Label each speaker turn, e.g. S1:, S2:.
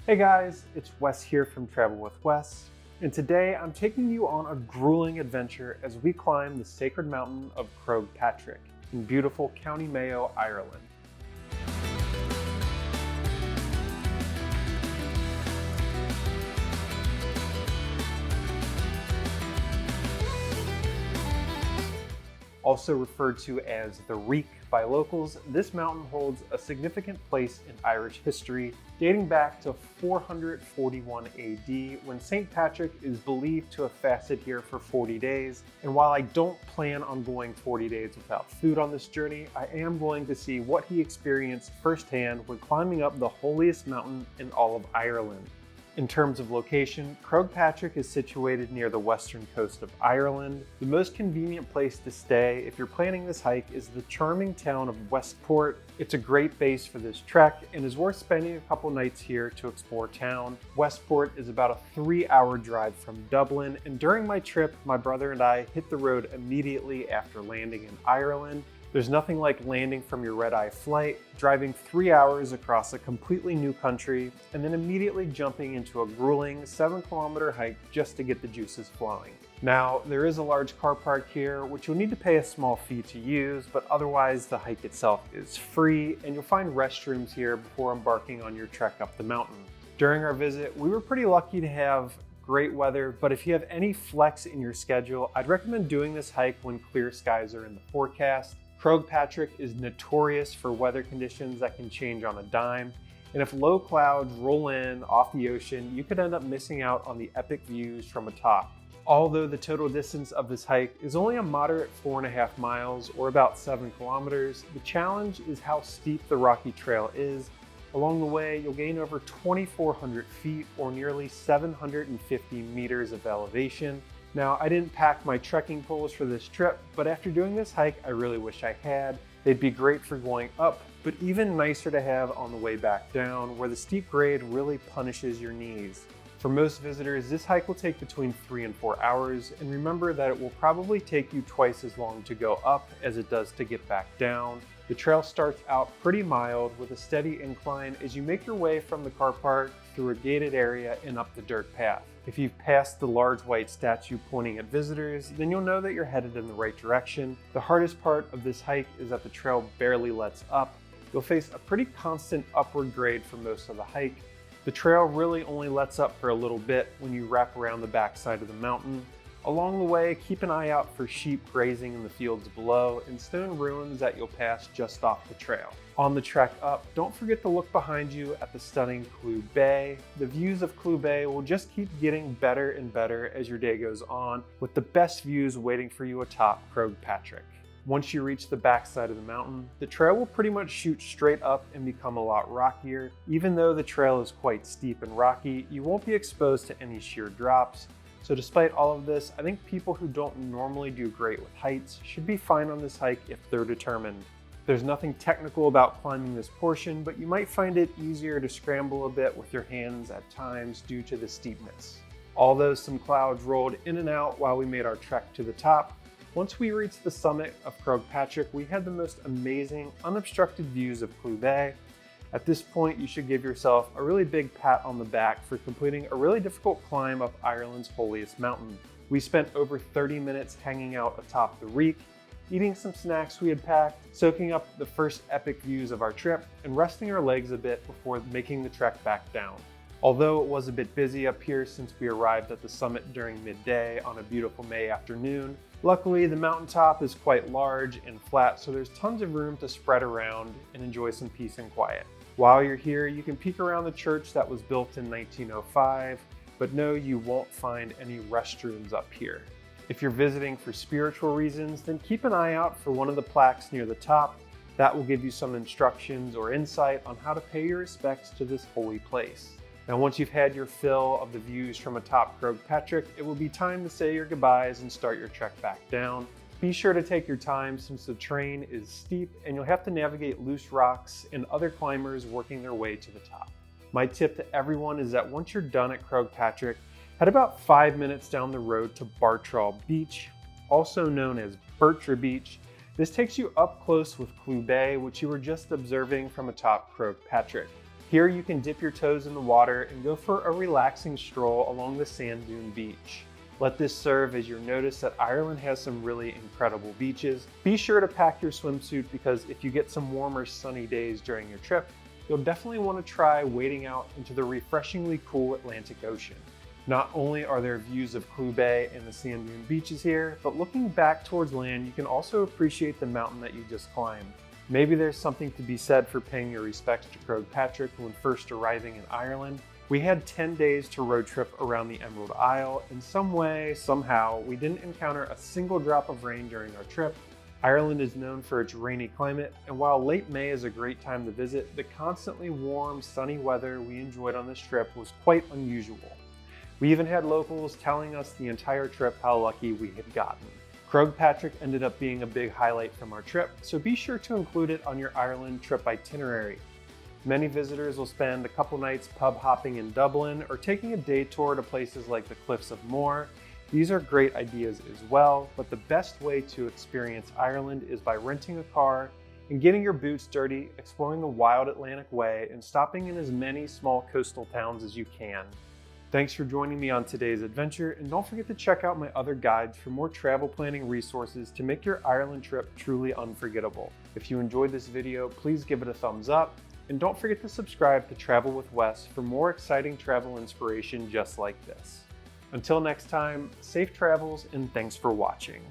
S1: Hey guys, it's Wes here from Travel with Wes, and today I'm taking you on a grueling adventure as we climb the sacred mountain of Croagh Patrick in beautiful County Mayo, Ireland. Also referred to as the Reek by locals, this mountain holds a significant place in Irish history, dating back to 441 AD, when St. Patrick is believed to have fasted here for 40 days. And while I don't plan on going 40 days without food on this journey, I am going to see what he experienced firsthand when climbing up the holiest mountain in all of Ireland. In terms of location, Croagh Patrick is situated near the western coast of Ireland. The most convenient place to stay if you're planning this hike is the charming town of Westport. It's a great base for this trek and is worth spending a couple nights here to explore town. Westport is about a 3-hour drive from Dublin, and during my trip, my brother and I hit the road immediately after landing in Ireland. There's nothing like landing from your red-eye flight, driving 3 hours across a completely new country, and then immediately jumping into a grueling 7-kilometer hike just to get the juices flowing. Now, there is a large car park here, which you'll need to pay a small fee to use, but otherwise the hike itself is free, and you'll find restrooms here before embarking on your trek up the mountain. During our visit, we were pretty lucky to have great weather, but if you have any flex in your schedule, I'd recommend doing this hike when clear skies are in the forecast. Croagh Patrick is notorious for weather conditions that can change on a dime, and if low clouds roll in off the ocean, you could end up missing out on the epic views from atop. Although the total distance of this hike is only a moderate 4.5 miles or about 7 kilometers, the challenge is how steep the rocky trail is. Along the way, you'll gain over 2,400 feet or nearly 750 meters of elevation. Now, I didn't pack my trekking poles for this trip, but after doing this hike, I really wish I had. They'd be great for going up, but even nicer to have on the way back down, where the steep grade really punishes your knees. For most visitors, this hike will take between 3 and 4 hours, and remember that it will probably take you twice as long to go up as it does to get back down. The trail starts out pretty mild with a steady incline as you make your way from the car park through a gated area and up the dirt path. If you've passed the large white statue pointing at visitors, then you'll know that you're headed in the right direction. The hardest part of this hike is that the trail barely lets up. You'll face a pretty constant upward grade for most of the hike. The trail really only lets up for a little bit when you wrap around the backside of the mountain. Along the way, keep an eye out for sheep grazing in the fields below and stone ruins that you'll pass just off the trail. On the trek up, don't forget to look behind you at the stunning Clew Bay. The views of Clew Bay will just keep getting better and better as your day goes on, with the best views waiting for you atop Croagh Patrick. Once you reach the backside of the mountain, the trail will pretty much shoot straight up and become a lot rockier. Even though the trail is quite steep and rocky, you won't be exposed to any sheer drops. So despite all of this, I think people who don't normally do great with heights should be fine on this hike if they're determined. There's nothing technical about climbing this portion, but you might find it easier to scramble a bit with your hands at times due to the steepness. Although some clouds rolled in and out while we made our trek to the top, once we reached the summit of Croagh Patrick, we had the most amazing, unobstructed views of Clew Bay. At this point, you should give yourself a really big pat on the back for completing a really difficult climb up Ireland's holiest mountain. We spent over 30 minutes hanging out atop the Reek, eating some snacks we had packed, soaking up the first epic views of our trip, and resting our legs a bit before making the trek back down. Although it was a bit busy up here since we arrived at the summit during midday on a beautiful May afternoon, luckily the mountaintop is quite large and flat, so there's tons of room to spread around and enjoy some peace and quiet. While you're here, you can peek around the church that was built in 1905, but no, you won't find any restrooms up here. If you're visiting for spiritual reasons, then keep an eye out for one of the plaques near the top. That will give you some instructions or insight on how to pay your respects to this holy place. Now, once you've had your fill of the views from atop Croagh Patrick, it will be time to say your goodbyes and start your trek back down. Be sure to take your time since the terrain is steep and you'll have to navigate loose rocks and other climbers working their way to the top. My tip to everyone is that once you're done at Croagh Patrick, head about 5 minutes down the road to Bartrawl Beach, also known as Bertra Beach. This takes you up close with Clew Bay, which you were just observing from atop Croagh Patrick. Here you can dip your toes in the water and go for a relaxing stroll along the sand dune beach. Let this serve as your notice that Ireland has some really incredible beaches. Be sure to pack your swimsuit because if you get some warmer sunny days during your trip, you'll definitely want to try wading out into the refreshingly cool Atlantic Ocean. Not only are there views of Croagh Bay and the sand dune beaches here, but looking back towards land, you can also appreciate the mountain that you just climbed. Maybe there's something to be said for paying your respects to Croagh Patrick when first arriving in Ireland. We had 10 days to road trip around the Emerald Isle. In some way, somehow, we didn't encounter a single drop of rain during our trip. Ireland is known for its rainy climate, and while late May is a great time to visit, the constantly warm, sunny weather we enjoyed on this trip was quite unusual. We even had locals telling us the entire trip how lucky we had gotten. Croagh Patrick ended up being a big highlight from our trip, so be sure to include it on your Ireland trip itinerary. Many visitors will spend a couple nights pub hopping in Dublin or taking a day tour to places like the Cliffs of Moher. These are great ideas as well, but the best way to experience Ireland is by renting a car and getting your boots dirty, exploring the wild Atlantic Way, and stopping in as many small coastal towns as you can. Thanks for joining me on today's adventure, and don't forget to check out my other guides for more travel planning resources to make your Ireland trip truly unforgettable. If you enjoyed this video, please give it a thumbs up, and don't forget to subscribe to Travel with Wes for more exciting travel inspiration just like this. Until next time, safe travels and thanks for watching.